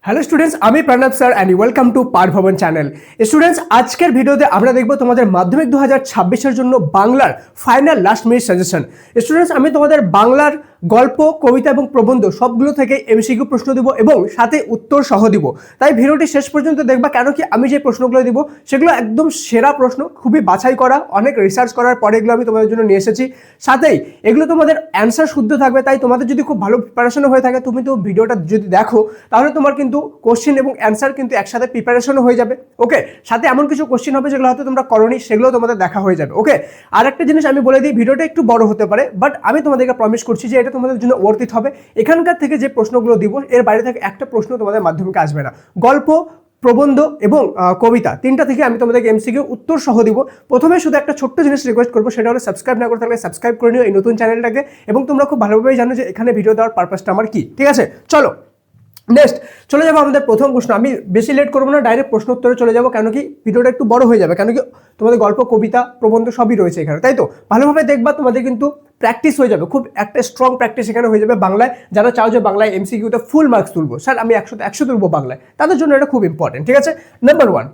Hello students, আমি Pranab sir and welcome to পাঠ ভবন চ্যানেল। স্টুডেন্টস, আজকের ভিডিওতে আমরা দেখব তোমাদের মাধ্যমিক 2026-এর জন্য বাংলার final last minute suggestion. Students, আমি তোমাদের বাংলার গল্প, কবিতা এবং প্রবন্ধ সবগুলো থেকে এমসিকিউ প্রশ্ন দিব এবং সাথে উত্তর সহ দিব। তাই ভিডিওটি শেষ পর্যন্ত দেখবা, কেন কি আমি যে প্রশ্নগুলো দিব সেগুলো একদম সেরা প্রশ্ন, খুবই বাছাই করা, অনেক রিসার্চ করার পরে এগুলো আমি তোমাদের জন্য নিয়ে এসেছি। সাথেই এগুলো তোমাদের অ্যান্সার শুদ্ধ থাকবে, তাই তোমাদের যদি খুব ভালো প্রিপারেশন হয়ে থাকে, তুমি তো ভিডিওটা যদি দেখো তাহলে তোমার কিন্তু কোশ্চেন এবং অ্যান্সার কিন্তু একসাথে প্রিপারেশনও হয়ে যাবে। ওকে, সাথে এমন কিছু কোশ্চেন হবে যেগুলো হয়তো তোমরা করোনি, সেগুলো তোমাদের দেখা হয়ে যাবে। ওকে, আর একটা জিনিস আমি বলে দিই, ভিডিওটা একটু বড় হতে পারে, বাট আমি তোমাদেরকে প্রমিস করছি যে এটা তোমাদের জন্য ওয়ার্থ ইট হবে। এখানকার থেকে যে প্রশ্নগুলো দিব এর বাইরে থেকে একটা প্রশ্ন তোমাদের মাধ্যমিকে আসবে না। গল্প, প্রবন্ধ এবং কবিতা তিনটা থেকে আমি তোমাদেরকে এমসিকিউ উত্তর সহ দিব। প্রথমে শুধু একটা ছোট্ট জিনিস রিকোয়েস্ট করবো, সেটা হলো সাবস্ক্রাইব না করে থাকলে সাবস্ক্রাইব করে নিও এই নতুন চ্যানেলটাকে, এবং তোমরা খুব ভালোভাবেই জানো যে এখানে ভিডিও দেওয়ার পারপাসটা আমার কি। ঠিক আছে, চলো নেক্সট চলে যাবো আমাদের প্রথম প্রশ্ন। আমি বেশি লেট করবো না, ডাইরেক্ট প্রশ্ন উত্তরে চলে যাবো, কেন কি ভিডিওটা একটু বড় হয়ে যাবে, কেন কি তোমাদের গল্প, কবিতা, প্রবন্ধ সবই রয়েছে এখানে, তাই তো ভালোভাবে দেখবা, তোমাদের কিন্তু প্র্যাকটিস হয়ে যাবে, খুব একটা স্ট্রং প্র্যাকটিস এখানে হয়ে যাবে বাংলায়। যারা চাও যে বাংলায় এমসিকিউতে ফুল মার্কস তুলবো, স্যার আমি 100 তুলবো বাংলায়, তাদের জন্য এটা খুব ইম্পর্টেন্ট। ঠিক আছে, নাম্বার 1,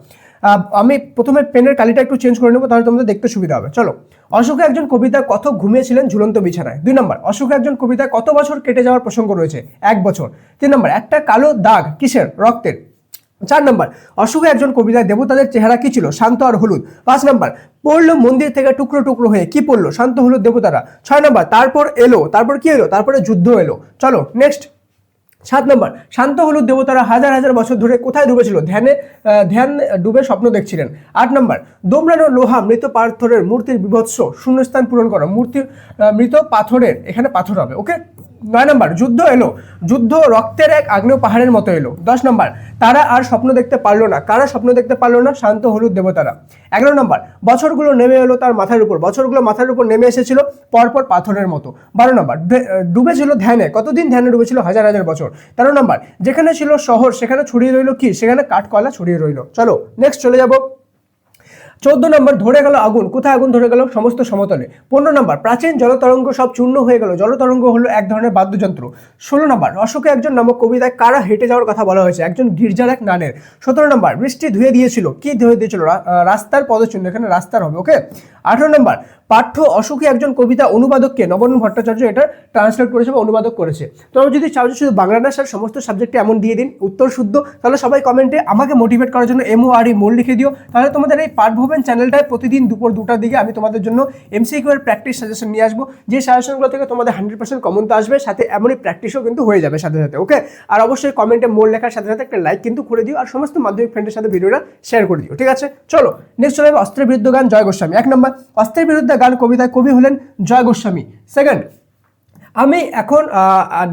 আমি প্রথমে পেনের কালিটা একটু চেঞ্জ করে নেবো, তাহলে তোমাদের দেখতে সুবিধা হবে। চলো, অশোকে একজন কবিতায় কত ঘুমিয়েছিলেন ঝুলন্ত বিছানায়। 2 নম্বর, অশোকে একজন কবিতায় কত বছর কেটে যাওয়ার প্রসঙ্গ রয়েছে? 1 বছর। 3 নম্বর, একটা কালো দাগ কিসের? রক্তের। 4 নম্বর, অশোকে একজন কবিতায় দেবতাদের চেহারা কি ছিল? শান্ত আর হলুদ। 5 নম্বর, পড়লো মন্দির থেকে টুকরো টুকরো হয়ে, কি পড়লো? শান্ত হলুদ দেবতারা। 6 নম্বর, তারপর এলো, তারপর কি এলো? তারপরে যুদ্ধ এলো। চলো নেক্সট, 7 নম্বর, শান্ত হলুদ দেবতারা হাজার হাজার বছর ধরে কোথায় ডুবেছিল? ধ্যান ডুবে স্বপ্ন দেখছিলেন। 8 নম্বর, দোমড়ানো লোহা মৃত পাথরের মূর্তির বিভৎস শূন্যস্থান পূরণ করো। মৃত পাথরের, এখানে পাথর হবে। ওকে, 9 নম্বর, যুদ্ধ এলো, যুদ্ধ রক্তের এক আগ্নেয় পাহাড়ের মতো এলো। 10 নম্বর, তারা আর স্বপ্ন দেখতে পারলো না। কারা স্বপ্ন দেখতে পারলো না? শান্ত হলুদ দেবতারা। 11 নম্বর, বছরগুলো নেমে এলো তার মাথার উপর। বছরগুলো মাথার উপর নেমে এসেছিল পরপর পাথরের মতো। 12 নম্বর, ডুবেছিল ধ্যানে। কতদিন ধ্যানে ডুবেছিল? হাজার হাজার বছর। 13 নম্বর, যেখানে ছিল শহর সেখানে ছড়িয়ে রইল কি? সেখানে কাঠকয়লা ছড়িয়ে রইল। চলো নেক্সট চলে যাবো। 14 নম্বর, ধরে গেল আগুন। কোথায় আগুন ধরে গেল? সমস্ত সমতলে। 15 নম্বর, প্রাচীন জলতরঙ্গ সব চূর্ণ হয়ে গেল। জলতরঙ্গ হলো এক ধরনের বাদ্যযন্ত্র। 16 নম্বর, অশোকে একজন নামক কবিতায় কারা হেঁটে যাওয়ার কথা বলা হয়েছে? একজন গির্জার এক নানের। 17 নম্বর, বৃষ্টি ধুয়ে দিয়েছিল। কি ধুয়ে দিয়েছিল? রাস্তার পদচিহ্ন, এখানে রাস্তার হবে। ওকে, 18 নম্বর, পাঠ্য অশোকে একজন কবিতা অনুবাদককে? নবনীন ভট্টাচার্য এটা ট্রান্সলেট করেছে বা অনুবাদক করেছে। তোমরা যদি চাও যে শুধু বাংলা না স্যার সমস্ত সাবজেক্টে এমন দিয়ে দিন উত্তর শুদ্ধ, তাহলে সবাই কমেন্টে আমাকে মোটিভেট করার জন্য MORE মোল লিখে দিও। তাহলে তোমাদের এই পাঠ ভবন চ্যানেলটায় প্রতিদিন দুপুর 2টার দিকে আমি তোমাদের জন্য এমসিকিউ এর প্র্যাকটিস সাজেশন নিয়ে আসবো, যে সাজেশনগুলো থেকে তোমাদের 100% কমন তো আসবে, সাথে এমনই প্র্যাকটিসও কিন্তু হয়ে যাবে সাথে সাথে। ওকে, আর অবশ্যই কমেন্টে মোল লেখার সাথে সাথে একটা লাইক কিন্তু করে দিও, আর সমস্ত মাধ্যমিক ফ্রেন্ডের সাথে ভিডিওটা শেয়ার করে দিও। ঠিক আছে, চলো নেক্সট চলে যাবে অস্ত্রের বিরুদ্ধে গান জয় গোস্বামী। 1 নম্বর, অস্ত্রের বিরুদ্ধে গান কবিতায় কবি হলেন জয় গোস্বামী। সেকেন্ড, আমি এখন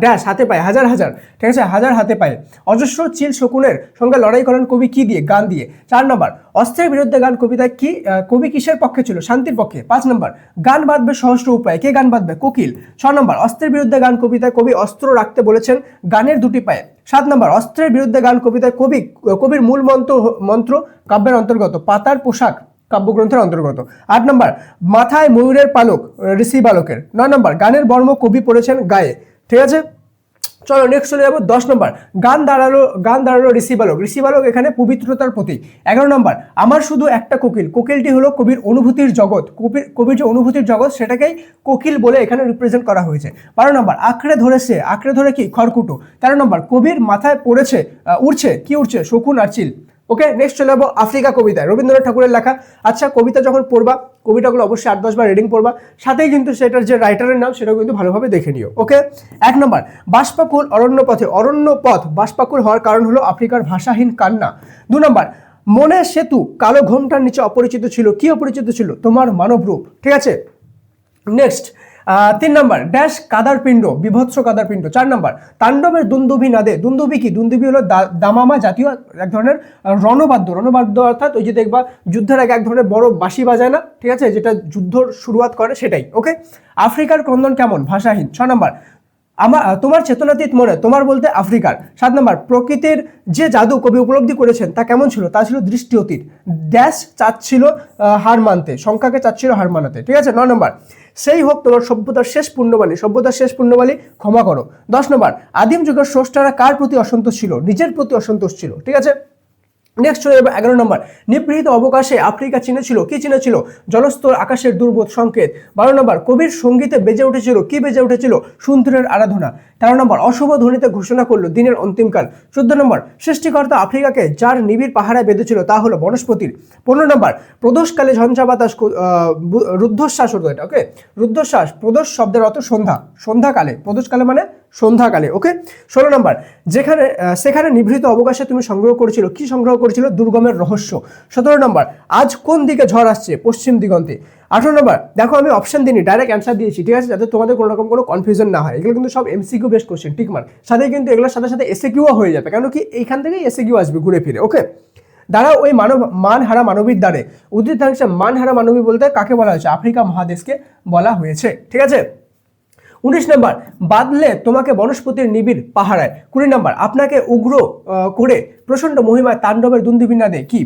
ড্যাশ হাতে পাই হাজার হাজার, ঠিক আছে, হাজার হাতে পাই অজস্র চিল শকুনের সঙ্গে লড়াই করেন কবি কি দিয়ে? গান দিয়ে। 4 নম্বর, অস্ত্রের বিরুদ্ধে গান কবিতায় কি কবি কিসের পক্ষে ছিল? শান্তির পক্ষে। 5 নম্বর, গান বাঁধবে সহস্র উপায়। কে গান বাঁধবে? কোকিল। 6 নম্বর, অস্ত্রের বিরুদ্ধে গান কবিতায় কবি অস্ত্র রাখতে বলেছেন গানের দুটি পায়ে। 7 নম্বর, অস্ত্রের বিরুদ্ধে গান কবিতায় কবির মূল মন্ত্র কাব্যের অন্তর্গত। পাতার পোশাক কাব্যগ্রন্থের অন্তর্গত। 8 নম্বর, মাথায় ময়ূরের পালক ঋষি বালকের। 9 নম্বর, গানের বর্ম কবি পড়েছেন গায়ে। ঠিক আছে, চলো নেক্সট চলে যাবো। 10 নম্বর, গান দাঁড়ালো ঋষি বালক এখানে পবিত্রতার প্রতীক। 11 নম্বর, আমার শুধু একটা কোকিল। কোকিলটি হলো কবির অনুভূতির জগৎ। কবির যে অনুভূতির জগৎ সেটাকেই কোকিল বলে এখানে রিপ্রেজেন্ট করা হয়েছে। 12 নম্বর, আঁকড়ে ধরে কি? খড়কুটো। 13 নম্বর, কবির মাথায় পড়েছে উড়ছে, কি উড়ছে? শকুন আর চিল। ওকে, নেক্সট চলে যাবো আফ্রিকা কবিতায়, রবীন্দ্রনাথ ঠাকুরের লেখা। আচ্ছা, কবিতা যখন পড়বা কবিতাগুলো অবশ্যই 8-10 বার রিডিং পড়বা, সাথেই কিন্তু সেটার যে রাইটারের নাম সেটাও কিন্তু ভালোভাবে দেখে নিও। ওকে, 1 নম্বর, বাষ্পাকুল অরণ্যপথ বাষ্পাকুল হওয়ার কারণ হলো আফ্রিকার ভাষাহীন কান্না। 2 নম্বর, মনের সেতু কালো ঘোমটার নিচে অপরিচিত ছিল। কি অপরিচিত ছিল? তোমার মানব রূপ। ঠিক আছে, নেক্সট 3 নম্বর, ড্যাশ কাদার পিণ্ড, বিভৎস কাদার পিণ্ড। 4 নম্বর, তাণ্ডবের দুন্দুভি নাদে। দুন্দুভি কি? দুন্দুভি হলো দামামা জাতীয় এক ধরনের রণবাদ্য অর্থাৎ ওই যে দেখবা যুদ্ধের আগে এক ধরনের বড় বাঁশি বাজায় না, ঠিক আছে, যেটা যুদ্ধ শুরুয়াত করে সেটাই। ওকে, আফ্রিকার ক্রন্দন কেমন? ভাষাহীন। 6 নম্বর, তোমার চেতনাতীত মনে, তোমার বলতে আফ্রিকার। 7 নম্বর, প্রকৃতির যে জাদু কবি উপলব্ধি করেছেন তা কেমন ছিল? তা ছিল দৃষ্টি অতীত। ড্যাশ চাচ্ছিল হার মানতে, সংখ্যাকে চাচ্ছিল হার মানাতে। ঠিক আছে, 9 নম্বর, সেই হোক তোমার সভ্যতার শেষ পুণ্যবাণী, সভ্যতার শেষ পুণ্যবাণী ক্ষমা করো। 10 নম্বর, আদিম যুগের স্রষ্টারা কার প্রতি অসন্তোষ ছিল? নিজের প্রতি অসন্তোষ ছিল, ঠিক আছে। নেক্সট চলে যাবে 11 নম্বর, নিভৃত অবকাশে আফ্রিকা চিনেছিল, কি চিনেছিল? জলস্তর, আকাশের দুর্বোধ সংকেত। 12 নম্বর, কবির সঙ্গীতে বেজে উঠেছিল, কি বেজে উঠেছিল? সুন্দরের আরাধনা। 13 নম্বর, অশুভ ধ্বনিতে ঘোষণা করলো দিনের অন্তিমকাল। 14 নম্বর, সৃষ্টিকর্তা আফ্রিকাকে যার নিবিড় পাহারায় বেঁধেছিল তা হলো বনস্পতির। 15 নম্বর, প্রদোষকালে ঝঞ্ঝা বাতাস, রুদ্ধশ্বাস হতো এটা, ওকে। রুদ্ধশ্বাস, প্রদোষ শব্দের অর্থ সন্ধ্যা, সন্ধ্যাকালে, প্রদোষকালে মানে সন্ধ্যাকালে, ওকে। 16 নম্বর, সেখানে নিভৃত অবকাশে তুমি সংগ্রহ করেছিল, কি সংগ্রহ করেছিল? দুর্গমের রহস্য। 17 নম্বর, আজ কোন দিকে ঝড় আসছে? পশ্চিম দিগন্তে। 18 নম্বর, দেখো আমি অপশন দিইনি, ডাইরেক্ট অ্যান্সার দিয়েছি, ঠিক আছে, যাতে তোমাদের কোনো রকম কোনো কনফিউশন না হয়। এগুলো কিন্তু সব এমসিকিউ বেস্ট কোশ্চেন, ঠিক মার্ক, সাথে কিন্তু এগুলোর সাথে সাথে এসএকিউও হয়ে যাবে, কেন কি এইখান থেকেই এসএকিউ আসবে ঘুরে ফিরে, ওকে। দ্বারা ওই মানহারা মানবীর দ্বারে, উদ্ধৃতাংশে মানহারা মানবী বলতে কাকে বলা হয়েছে? আফ্রিকা মহাদেশকে বলা হয়েছে, ঠিক আছে। 19 নম্বর, বাদলে তোমাকে বনস্পতির নিবিড় পাহারায়। 20 নম্বর, আপনাকে উগ্র করে প্রচন্ড মহিমায় তাণ্ডবের দুন্দুবিনাদে, কি?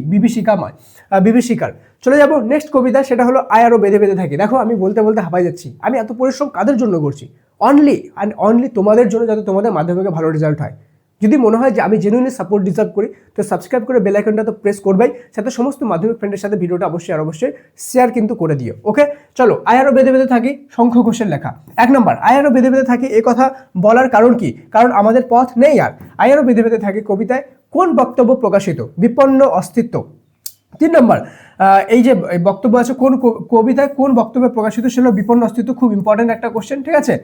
বিভীষিকার। চলে যাব নেক্সট কবিতা, সেটা হলো আয় আরো বেঁধে বেঁধে থাকি। দেখো আমি বলতে বলতে হাঁপাই যাচ্ছি, আমি এত পরিশ্রম কাদের জন্য করছি? অনলি অ্যান্ড অনলি তোমাদের জন্য, যাতে তোমাদের মাধ্যমিকে ভালো রেজাল্ট হয়। যদি মনে হয় যে আমি জেনুইনলি সাপোর্ট ডিজার্ভ করি, তো সাবস্ক্রাইব করে বেল আইকনটা তো প্রেস করবেই, সাথে সমস্ত মাধ্যমিক ফ্রেন্ডের সাথে ভিডিওটা অবশ্যই শেয়ার কিন্তু করে দিও, ওকে। চলো, আয় আরো বেঁধে বেঁধে থাকি, শঙ্খ ঘোষের লেখা। 1 নম্বর, আয় আরো বেঁধে বেঁধে থাকি এই কথা বলার কারণ কি? কারণ আমাদের পথ নেই আর। আয় আরো বেঁধে বেঁধে থাকি কবিতায় কোন বক্তব্য প্রকাশিত? বিপন্ন অস্তিত্ব। 3 নম্বর, এই যে বক্তব্য আছে, কোন কবিতায় কোন বক্তব্যে প্রকাশিত ছিল? বিপন্ন অস্তিত্ব, খুব ইম্পর্টেন্ট একটা কোশ্চেন, ঠিক আছে।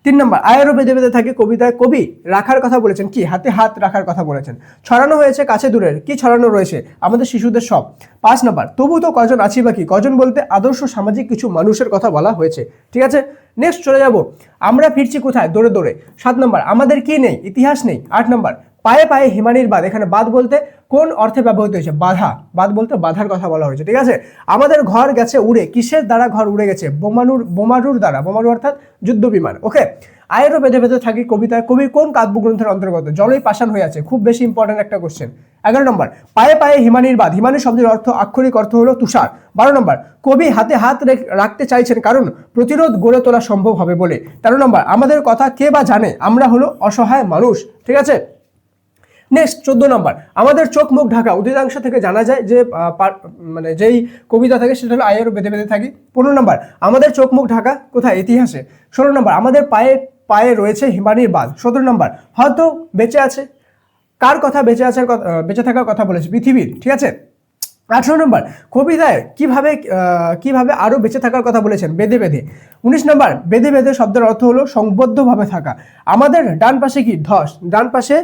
3 নম্বর, আয়েরও বেঁধে বেঁধে থাকে কবিতায় কবি রাখার কথা বলেছেন, কি? হাতে হাত রাখার কথা বলেছেন। ছড়ানো হয়েছে কাছে দূরের, কি ছড়ানো রয়েছে? আমাদের শিশুদের সব। 5 নম্বর, তবু তো কজন আছি বাকি, কজন বলতে আদর্শ সামাজিক কিছু মানুষের কথা বলা হয়েছে, ঠিক আছে। নেক্সট চলে যাব, আমরা ফিরছি কোথায়? দৌড়ে দৌড়ে। 7 নম্বর, আমাদের কি নেই? ইতিহাস নেই। 8 নম্বর, পায়ে পায়ে হিমানির বাঁধ, এখানে বাঁধ বলতে কোন অর্থে ব্যবহৃত হয়েছে? বাধা, বাঁধ বলতে বাধার কথা বলা হয়েছে, ঠিক আছে। আমাদের ঘর গেছে উড়ে, কিসের দ্বারা ঘর উড়ে গেছে? বোমারুর দ্বারা, বোমারু অর্থাৎ যুদ্ধ বিমান, ওকে। আয়েরও বেঁধে বেঁধে থাকি কবিতায় কবি কোন কাব্যগ্রন্থের অন্তর্গত? জলই পাষাণ হয়ে আছে, খুব বেশি ইম্পর্টেন্ট একটা কোশ্চেন। 11 নম্বর, পায়ে পায়ে হিমানির বাঁধ, হিমানি শব্দের অর্থ, আক্ষরিক অর্থ হলো তুষার। 12 নম্বর, কবি হাতে হাত রাখতে চাইছেন কারণ প্রতিরোধ গড়ে তোলা সম্ভব হবে বলে। 13 নম্বর, আমাদের কথা কে বা জানে? আমরা হলো অসহায় মানুষ, ঠিক আছে। নেক্সট 14 নম্বর, আমাদের চোখ মুখ ঢাকা, উদ্ভিদাংশ থেকে জানা যায় যে মানে যেই কবিতা থাকে সেটা হলো আয়েরও বেঁধে বেঁধে থাকি। 15 নম্বর, আমাদের চোখ মুখ ঢাকা কোথায়? ইতিহাসে। 16 নম্বর, আমাদের পায়ে পায়ে রয়েছে হিমানির বাঁধ। 17 নম্বর, হয়তো বেঁচে আছে, কার কথা বেঁচে থাকার কথা বলেছে? পৃথিবীর, ঠিক আছে। 18 নম্বর, কবিতায় কিভাবে আরো বেঁচে থাকার কথা বলেছেন? বেঁধে বেঁধে। 19 নম্বর, বেঁধে বেঁধে শব্দের অর্থ হলো সংবদ্ধভাবে থাকা। আমাদের ডান পাশে কি? ধস, ডান পাশে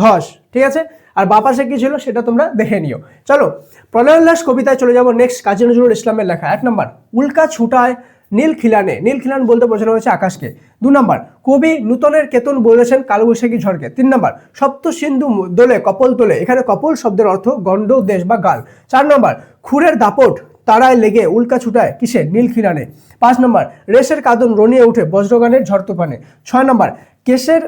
ধস, ঠিক আছে। আর বা পাশে কি ছিল সেটা তোমরা দেখে নিও। চলো, প্রলয়োল্লাস কবিতায় চলে যাবো। নেক্সট কাজী নজরুল ইসলামের লেখা। 1 নম্বর, উল্কা ছুটায় নীল খিলানে, নীল খিলান বলতে বোঝানো হয়েছে আকাশকে। 2 নম্বর, কবি নূতনের কেতন বলেছেন কালবৈশাখী ঝড়কে। 3 নম্বর, সপ্ত সিন্ধু দোলে কপল তোলে, এখানে কপল শব্দের অর্থ গণ্ড দেশ বা গাল। 4 নম্বর, খুরের দাপট তারায় লেগে উল্কা ছুটায় কিসে? নীল খিলানে। 5 নম্বর, রেশের কাঁদন রনিয়ে উঠে বজ্রগানের ঝড় তুফানে। 6 নম্বর, কেশের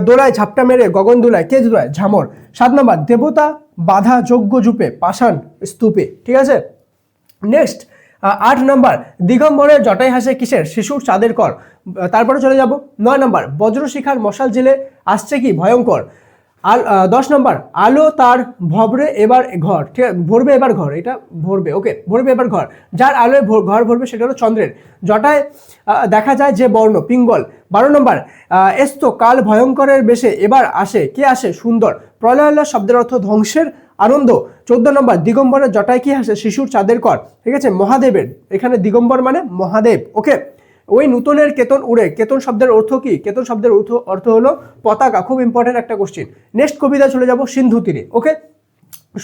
দোলায় ঝাপটা মেরে গগন দোলায়, কে দোলায়? ঝামর। 7 নম্বর, দেবতা বাধা যজ্ঞ জুপে পাষাণ স্তূপে, ঠিক আছে। নেক্সট 8 নম্বর, দিগম্বরের জটাই হাসে কিসের? শিশুর চাঁদের কর। তারপরে চলে যাব 9 নম্বর, বজ্রশিখার মশাল জেলে আসছে কি? ভয়ঙ্কর। আর 10 নম্বর, আলো তার ভরবে এবার ঘর, ঠিক আছে, ভরবে এবার ঘর, এটা ভরবে, ওকে, ভরবে এবার ঘর, যার আলোয় ঘর ভরবে সেটা হলো চন্দ্রের। জটায় দেখা যায় যে বর্ণ, পিঙ্গল। 12 নম্বর, এস্ত কাল ভয়ঙ্করের বেশে এবার আসে, কে আসে? সুন্দর। প্রলয়োল্লাস শব্দের অর্থ ধ্বংসের আনন্দ। 14 নম্বর, দিগম্বরের জটায় কি আসে? শিশুর চাঁদের কর, ঠিক আছে, মহাদেবের, এখানে দিগম্বর মানে মহাদেব, ওকে। ওই নূতনের কেতন উড়ে, কেতন শব্দের অর্থ কি? কেতন শব্দের অর্থ হলো পতাকা, খুব ইম্পর্টেন্ট একটা কোশ্চিন। নেক্সট কবিতা চলে যাব সিন্ধু তীরে, ওকে।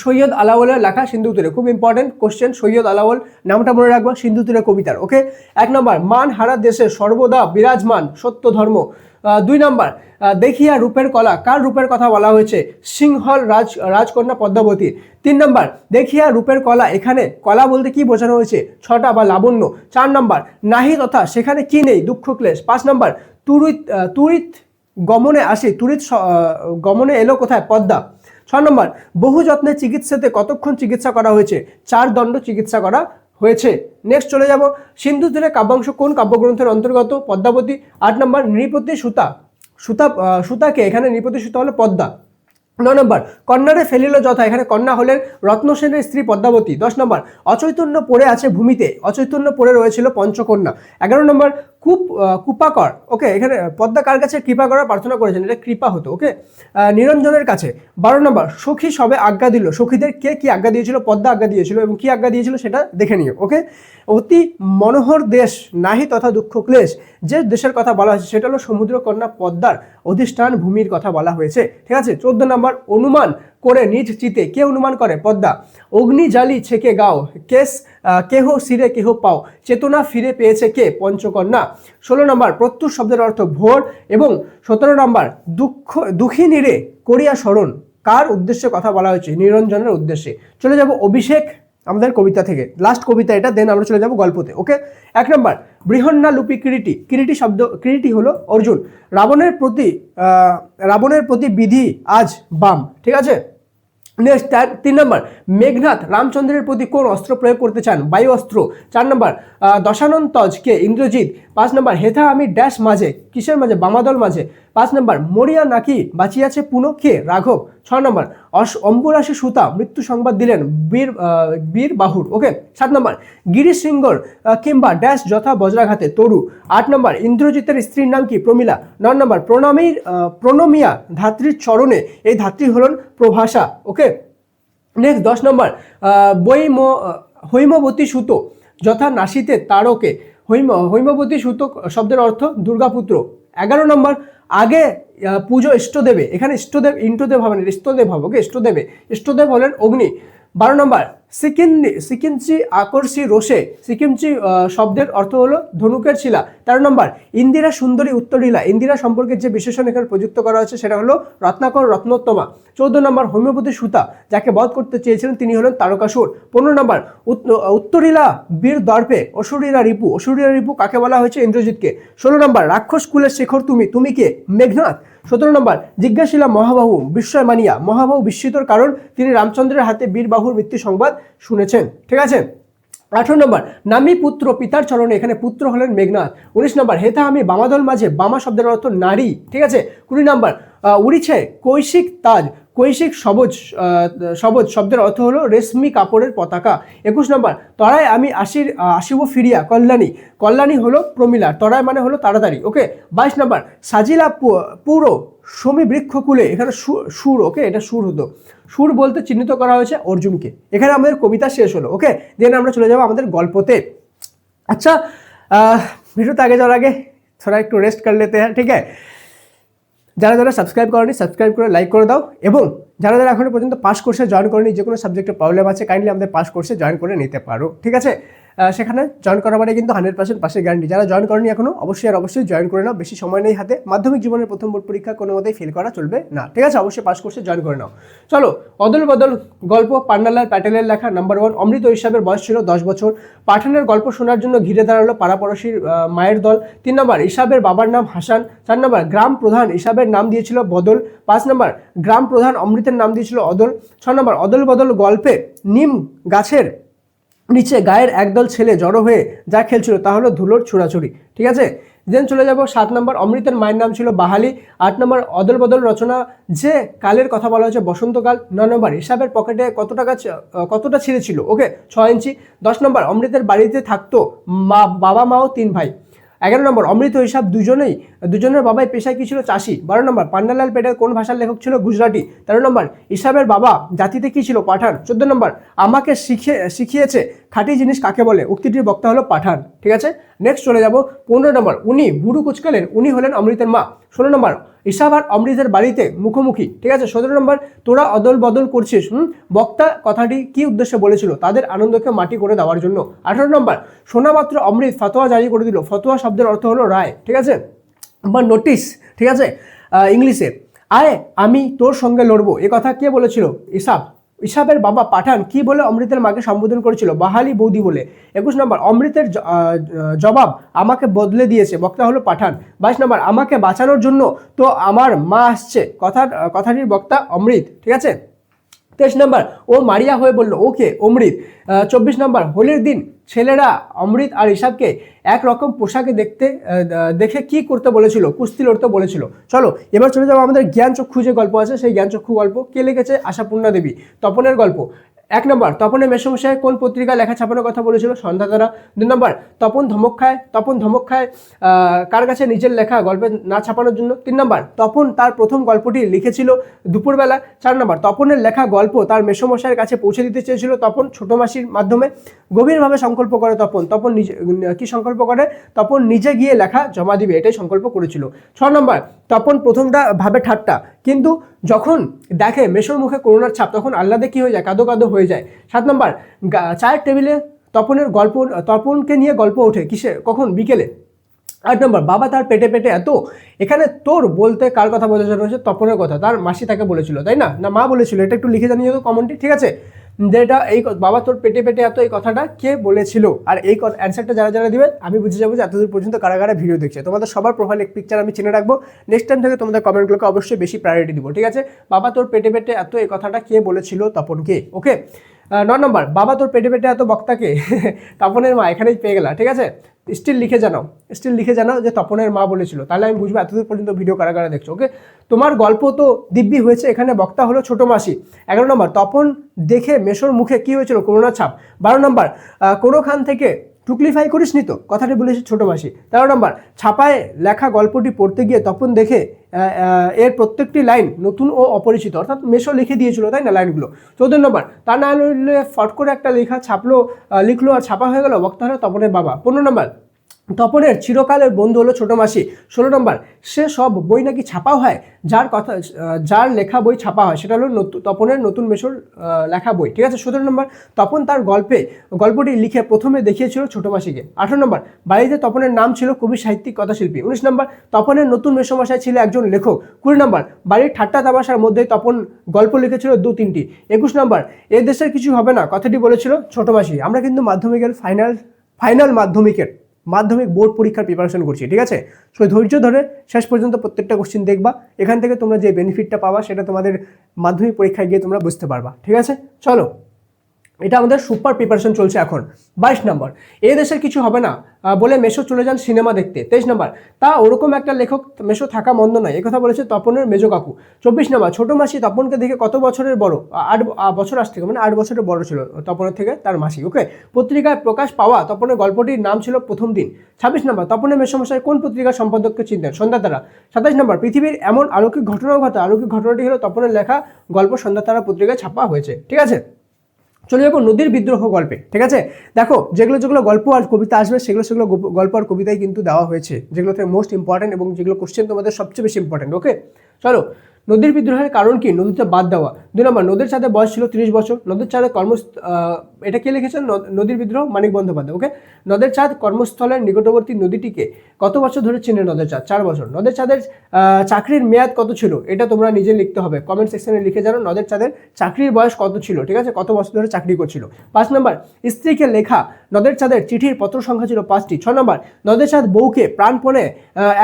সৈয়দ আলাওলের লেখা সিন্ধু তীরে, খুব ইম্পর্টেন্ট কোশ্চেন। সৈয়দ আলাওল নামটা মনে রাখবা সিন্ধু তীরে কবিতার, ওকে। 1 নম্বর, মান হারা দেশে সর্বদা বিরাজমান সত্য ধর্ম। 2 নম্বর, দেখিয়া রূপের কলা, কার রূপের কথা বলা হয়েছে? সিংহল রাজকন্যা পদ্মাবতীর। 3 নম্বর, দেখিয়া রূপের কলা, এখানে কলা বলতে কি বোঝানো হয়েছে? ছটা বা লাবণ্য। 4 নম্বর, নাহি তথা, সেখানে কি নেই? দুঃখ ক্লেশ। 5 নম্বর, তুরিত গমনে আসি, তুরিত গমনে এলো কোথায়? পদ্মা। 6 নম্বর, বহু যত্নে চিকিৎসাতে কতক্ষণ চিকিৎসা করা হয়েছে? 4 দণ্ড চিকিৎসা করা হয়েছে। নেক্সট চলে যাব, সিন্ধু তীরে কাব্যাংশ কোন কাব্যগ্রন্থের অন্তর্গত? পদ্মাবতী। 8 নম্বর, নৃপতি সুতা সুতাকে, এখানে নৃপতি সুতা হলো পদ্মা। 9 নম্বর, কন্যারে ফেলিল যথা, এখানে কন্যা হলেন রত্নসেনের স্ত্রী পদ্মাবতী। 10 নম্বর, অচৈতন্য পড়ে আছে ভূমিতে, অচৈতন্য পড়ে রয়েছিল পঞ্চকন্যা। 11 নম্বর, কূপাকর, ওকে, এখানে পদ্মা কার কাছে কৃপা করার প্রার্থনা করেছেন? এটা কৃপা হতো, ওকে, নিরঞ্জনের কাছে। 12 নম্বর, সখী সবে আজ্ঞা দিল, সখীদের কে কি আজ্ঞা দিয়েছিল? পদ্মা আজ্ঞা দিয়েছিল, এবং কি আজ্ঞা দিয়েছিল সেটা দেখে নিও, ওকে। অতি মনোহর দেশ নাহি তথা দুঃখ ক্লেশ, যে দেশের কথা বলা হয়েছে সেটা হলো সমুদ্রকন্যা পদ্মার অধিষ্ঠান ভূমির কথা বলা হয়েছে, ঠিক আছে। 14 নম্বর, অনুমান করে নিজ চিতে, কে অনুমান করে? পদ্মা। অগ্নি জালি ছেকে গাও, কেহ সিরে কেহ পাও, চেতনা ফিরে পেয়েছে কে? পঞ্চকন্যা। 16 নম্বর, প্রত্যুষ শব্দের অর্থ ভোর, এবং 17 নম্বর, দুঃখী নিরে করিয়া স্মরণ, কার উদ্দেশ্যে কথা বলা হয়েছে? নিরঞ্জনের উদ্দেশ্যে। চলে যাব অভিষেক আমাদের কবিতা থেকে, লাস্ট কবিতা এটা, দেন আমরা চলে যাব গল্পতে, ওকে। 1 নম্বর, বৃহন্না লুপি কিরীটি, কিরীটি শব্দ, কিরীটি হলো অর্জুন। রাবণের প্রতি বিধি আজ বাম, ঠিক আছে। নেক্সট 3 নম্বর, মেঘনাথ রামচন্দ্রের প্রতি কোন অস্ত্র প্রয়োগ করতে চান? বায়ু অস্ত্র। 4 নম্বর, দশানন্তজ কে? ইন্দ্রজিৎ। 5 নম্বর, হেথা আমি ড্যাশ মাঝে, কিসের মাঝে? বামাদল মাঝে। 5 নম্বর, মরিয়া নাকি বাঁচিয়াছে পুনঃ কে? রাঘব। 6 নম্বর, অম্বুরাশি সুতা মৃত্যু সংবাদ দিলেন বীর বাহুর, ওকে। 7 নম্বর, গিরিশ সিংহর কিংবা ড্যাশ যথা বজ্রাঘাতে, তরু। 8 নম্বর, ইন্দ্রজিতের স্ত্রীর নাম কি? প্রমীলা। 9 নম্বর, প্রণমিয়া ধাত্রীর চরণে, এই ধাত্রী হলেন প্রভাষা, ওকে। নেক্সট 10 নম্বর, হৈমবতী সুত যথা নাসিতে তারকে, হৈমবতী সুত শব্দের অর্থ দুর্গাপুত্র। 11 নম্বর, আগে পুজো ইষ্টদেবে, এখানে ইষ্টদেব ইন্দ্রদেব হবে না, ইষ্টদেব হবে, ওকে, ইষ্টদেব হলেন অগ্নি। 12 নম্বর, সিকিমচি আকর্ষি রোষে, সিকিমচি শব্দের অর্থ হলো ধনুকের শিলা। 13 নম্বর, ইন্দিরা সুন্দরী উত্তরীলা, ইন্দিরা সম্পর্কে যে বিশেষণ এখানে প্রযুক্ত করা হয়েছে সেটা হলো রত্নাকর রত্নোত্তমা। 14 নম্বর, হোমিওপতি সুতা যাকে বধ করতে চেয়েছিলেন তিনি হলেন তারকাসুর। 15 নম্বর, উত্তরীলা বীর দর্পে অসুরীরা রিপু কাকে বলা হয়েছে? ইন্দ্রজিৎকে। 16 নম্বর, রাক্ষস কুলের শেখর তুমি কে? মেঘনাথ। 17 নম্বর, জিজ্ঞাসিলা মহাবাহু বিস্ময় মানিয়া, মহাবাহু বিস্মিতর কারণ তিনি রামচন্দ্রের হাতে বীরবাহুর মৃত্যু সংবাদ শুনেছেন, ঠিক আছে। 18 নম্বর, নামি পুত্র পিতার চরণে, এখানে পুত্র হলেন মেঘনাথ। 19 নম্বর, হেথা আমি বামাদল মাঝে, বামা শব্দের অর্থ নারী, ঠিক আছে। 20 নম্বর, উড়িছে কৈশিক তাজ, কৈশিক সবজ শব্দের অর্থ হলো রেশমি কাপড়ের পতাকা। 21 নম্বর, তরায় আমি আসিব ফিরিয়া, কল্যাণী হলো প্রমীলা, তরায় মানে হলো তাড়াতাড়ি, ওকে। 22 নম্বর, সাজিলা পুরো সমী বৃক্ষকুলে, এখানে সুর, ওকে, এটা সুর হতো, সুর বলতে চিহ্নিত করা হয়েছে অর্জুনকে। এখানে আমাদের কবিতা শেষ হলো, ওকে। দেন আমরা চলে যাবো আমাদের গল্পতে। আচ্ছা, ভিডিওতে আগে যাওয়ার আগে থোড়া একটু রেস্ট কর লেতে হ্যাঁ, ঠিক আছে। যারা সাবস্ক্রাইব করেনি সাবস্ক্রাইব করে লাইক করে দাও, এবং যারা এখনো পর্যন্ত পাস কোর্সে জয়েন করেনি, যে কোনো সাবজেক্টে প্রবলেম আছে কাইন্ডলি আমাদের পাস কোর্সে জয়েন করে নিতে পারো, ঠিক আছে। সেখানে জয়েন করা মানে কিন্তু 100% পাশের গ্যারান্টি। যারা জয়েন করেনি এখনো অবশ্যই জয়েন করে নাও, বেশি সময় নেই হাতে, মাধ্যমিক জীবনের প্রথম বোর্ড পরীক্ষা কোনো মতেই ফেল করা চলবে না, ঠিক আছে। অবশ্যই পাস কোর্সে জয়েন করে নাও। চলো, অদল বদল গল্প, পান্নালাল প্যাটেলের লেখা। নাম্বার 1, অমৃত ইসাবের বয়স ছিল 10 বছর। পাঠানের গল্প শোনার জন্য ঘিরে দাঁড়ালো পাড়াপড়শির মায়ের দল। 3 নম্বর, ইসাবের বাবার নাম হাসান। 4 নম্বর, গ্রাম প্রধান ইসাবের নাম দিয়েছিল বদল। 5 নম্বর, গ্রাম প্রধান অমৃতের নাম দিয়েছিল অদল। 6 নম্বর, অদল বদল গল্পে নিম গাছের নিচে গায়ের একদল ছেলে জড়ো হয়ে যা খেলছিল তা হলো ধুলোর ছুড়াছুড়ি, ঠিক আছে। দেন চলে যাব 7 নম্বর, অমৃতের মায়ের নাম ছিল বাহালি। 8 নম্বর, অদল বদল রচনা যে কালের কথা বলা হয়েছে বসন্তকাল। 9 নম্বর, হিসাবের পকেটে কতটা ছিঁড়েছিল, ওকে, 6 ইঞ্চি। 10 নম্বর, অমৃতের বাড়িতে থাকতো বাবা মা ও 3 ভাই। 11 নম্বর, অমৃত ও হিসাব দুজনের বাবাই পেশায় কি ছিল? চাষি। 12 নম্বর, পান্নালাল প্যাটেল কোন ভাষার লেখক ছিল? গুজরাটি। 13 নম্বর, হিসাবের বাবা জাতিতে কি ছিল? পাঠান। 14 নম্বর, আমাকে শিখিয়েছে খাঁটি জিনিস কাকে বলে? উক্তিটির বক্তা হলো পাঠান, ঠিক আছে। নেক্সট চলে যাব 15 নম্বর, উনি বুড়ু কুচকালেন, উনি হলেন অমৃতের মা। 16 নম্বর, ইসাব আর অমৃতের বাড়িতে মুখোমুখি, ঠিক আছে। 17 নম্বর, তোরা অদল বদল করছিস, বক্তা কথাটি কি উদ্দেশ্যে বলেছিল? তাদের আনন্দকে মাটি করে দেওয়ার জন্য। 18 নম্বর, শোনা মাত্র অমৃত ফতোয়া জারি করে দিল, ফতোয়া শব্দের অর্থ হলো রায়, ঠিক আছে, বা নোটিশ, ঠিক আছে, ইংলিশে। আয় আমি তোর সঙ্গে লড়বো, এ কথা কে বলেছিল? ইসাবের বাবা পাঠান কি বলে অমৃতের মাকে সম্বোধন করেছিল? বাহালি বৌদি বলে। 21 নম্বর, অমৃতের জবাব আমাকে বদলে দিয়েছে, বক্তা হলো পাঠান। 22 নম্বর, আমাকে বাঁচানোর জন্য তো আমার মা আসছে, কথাটির বক্তা অমৃত, ঠিক আছে। 23 নম্বর, ও মারিয়া হয়ে বলল ওকে অমৃত। 24 নম্বর, হোলির দিন ছেলেরা অমৃত আর ঋষভকে একরকম পোশাকে দেখে কি করতে বলেছিল, কুস্তি লড়তে বলেছিল। চলো এবার চলে যাবো আমাদের জ্ঞান চক্ষু যে গল্প আছে সেই জ্ঞান চক্ষু গল্প। কে লিখেছে? আশাপূর্ণা দেবী। তপনের গল্প। 1 নম্বর, তপনের মেসমশাই কোন পত্রিকায় লেখা ছাপানোর কথা বলেছিল? সন্ধ্যাতারা। 2 নম্বর, তপন ধমক খায় কার কাছে নিজের লেখা গল্পে না ছাপানোর জন্য? 3 নম্বর, তপন তার প্রথম গল্পটি লিখেছিল দুপুরবেলা। 4 নম্বর, তপনের লেখা গল্প তার মেসমশাইয়ের কাছে পৌঁছে দিতে চেয়েছিল তপন ছোট মাসির মাধ্যমে। গভীরভাবে সংকল্প করে তপন নিজে কি সংকল্প করে? তপন নিজে গিয়ে লেখা জমা দিবে, এটাই সংকল্প করেছিল। 6 নম্বর, তপন প্রথমটা ভাবে ঠাট্টা, কিন্তু যখন দেখে মেসোর মুখে করুণার ছাপ তখন আহ্লাদে কি হয়ে যায়? কাঁদো কাঁদো হয়ে যায়। 7 নম্বর, চায়ের টেবিলে তপনকে নিয়ে গল্প ওঠে কিসে, কখন? বিকেলে। 8 নম্বর, বাবা তার পেটে পেটে এত। এখানে তোর বলতে কার কথা বোঝানো হয়েছে? তপনের কথা। তার মাসি তাকে বলেছিল, তাই না? না মা বলেছিল? এটা একটু লিখে জানিয়ে তো কমেন্টে, ঠিক আছে? যেটা এই বাবা তোর পেটে পেটে এত, এই কথাটা কে বলেছিল? আর এই অ্যান্সারটা যারা যারা দিবে আমি বুঝে যাবো যে এতদূর পর্যন্ত কারা কারা ভিডিও দেখছে। তোমাদের সবার প্রোফাইল পিকচার আমি চিনে রাখবো। নেক্সট টাইম থেকে তোমাদের কমেন্টগুলোকে অবশ্যই বেশি প্রায়োরিটি দিব, ঠিক আছে? বাবা তোর পেটে পেটে এত, এই কথাটা কে বলেছিল? তপনকে। ওকে। 9 নম্বর, বাবা তোর পেটে পেটে এত বক্তাকে তপনের মা। এখানেই পেয়ে গেলা, ঠিক আছে? স্টিল লিখে জানাও যে তপনের মা বলেছিল, তাহলে আমি বুঝবো এতদূর পর্যন্ত ভিডিও কারা কারা দেখছো। ওকে, তোমার গল্প তো দিব্যি হয়েছে, এখানে বক্তা হলো ছোট মাসি। 11 নম্বর, তপন দেখে মেসোর মুখে কি হয়েছিল? করুণার ছাপ। 12 নম্বর, কোনোখান থেকে টুকলিফাই করিস নি তো, কথাটি বলেছে ছোট মাসি। 13 নম্বর, ছাপায় লেখা গল্পটি পড়তে গিয়ে তপন দেখে এর প্রত্যেকটি লাইন নতুন ও অপরিচিত, অর্থাৎ মেসো লিখে দিয়েছিল, তাই না লাইনগুলো। 14 নম্বর, তা না হলে ফট করে একটা লেখা লিখলো আর ছাপা হয়ে গেল, বক্তা হলো তপনের বাবা। 15 নম্বর, তপনের চিরকালের বন্ধু হলো ছোট মাসি। 16 নম্বর, সে সব বই নাকি ছাপাও হয়, যার লেখা বই ছাপা হয় সেটা হলো তপনের নতুন মেসোর লেখা বই, ঠিক আছে? 17 নম্বর, তপন তার গল্পটি লিখে প্রথমে দেখিয়েছিল ছোট মাসিকে। 18 নম্বর, বাড়িতে তপনের নাম ছিল কবি, সাহিত্যিক, কথাশিল্পী। 19 নম্বর, তপনের নতুন মেসোমশাই ছিল একজন লেখক। 20 নম্বর, বাড়ির ঠাট্টা তামাশার মধ্যেই তপন গল্প লিখেছিল 2-3টি। 21 নম্বর, এ দেশের কিছু হবে না, কথাটি বলেছিল ছোট মাসি। আমরা কিন্তু মাধ্যমিকের ফাইনাল মাধ্যমিক বোর্ড পরীক্ষার প্রিপারেশন করছি, ঠিক আছে? সো ধৈর্য ধরে শেষ পর্যন্ত প্রত্যেকটা কোশ্চেন দেখবা, এখান থেকে তোমরা যে বেনিফিটটা পাবা সেটা তোমাদের মাধ্যমিক পরীক্ষায় গিয়ে তোমরা বুঝতে পারবা, ঠিক আছে? চলো, এটা আমাদের সুপার প্রিপারেশন চলছে এখন। 22 নম্বর, এ দেশের কিছু হবে না বলে মেসো চলে যান সিনেমা দেখতে। 23 নম্বর, তা ওরকম একটা লেখক মেসো থাকা মন্দ নয়, একথা বলেছে তপনের মেজো কাকু। 24 নম্বর, ছোট মাসি তপনকে দেখে কত বছরের বড়? 8 বছর আজ থেকে, মানে 8 বছরের বড় ছিল তপনের থেকে তার মাসি। ওকে, পত্রিকায় প্রকাশ পাওয়া তপনের গল্পটির নাম ছিল প্রথম দিন। 26 নম্বর, তপনের মেসমশাই কোন পত্রিকার সম্পাদককে চিনতেন? সন্ধ্যাতারা। 27 নম্বর, পৃথিবীর এমন অলৌকিক ঘটনাও ঘটে, অলৌকিক ঘটনাটি হলো তপনের লেখা গল্প সন্ধ্যাতারা পত্রিকায় ছাপা হয়েছে, ঠিক আছে? চলে যাবো নদীর বিদ্রোহ গল্পে, ঠিক আছে? দেখো যেগুলো গল্প আর কবিতা আসবে সেগুলো গল্প আর কবিতায় কিন্তু দেওয়া হয়েছে, যেগুলো থেকে মোস্ট ইম্পর্টেন্ট এবং যেগুলো কোশ্চেন তোমাদের সবচেয়ে বেশি ইম্পর্টেন্ট। ওকে, চলো, নদীর বিদ্রোহের কারণ কি? নদীতে বাদ দেওয়া। 2 নম্বর, নদীর চাঁদের বয়স ছিল 30 বছর। নদীর চাঁদের এটা কে লিখেছেন? নদীর বিদ্রোহ, মানিক বন্দ্যোপাধ্যায়। ওকে, নদের চাঁদ কর্মস্থলের নিকটবর্তী নদীটিকে কত বছর ধরে চিনে নদের চাঁদ? 4 বছর। নদের চাঁদের চাকরির মেয়াদ কত ছিল? এটা তোমরা নিজে লিখতে হবে, কমেন্ট সেকশনে লিখে জানো নদের চাঁদের চাকরির বয়স কত ছিল, ঠিক আছে? কত বছর ধরে চাকরি করছিল। 5 নম্বর, স্ত্রীকে লেখা নদের চাঁদের চিঠির পত্র সংখ্যা ছিল 5টি। 6 নম্বর, নদের চাঁদ বউকে প্রাণপণে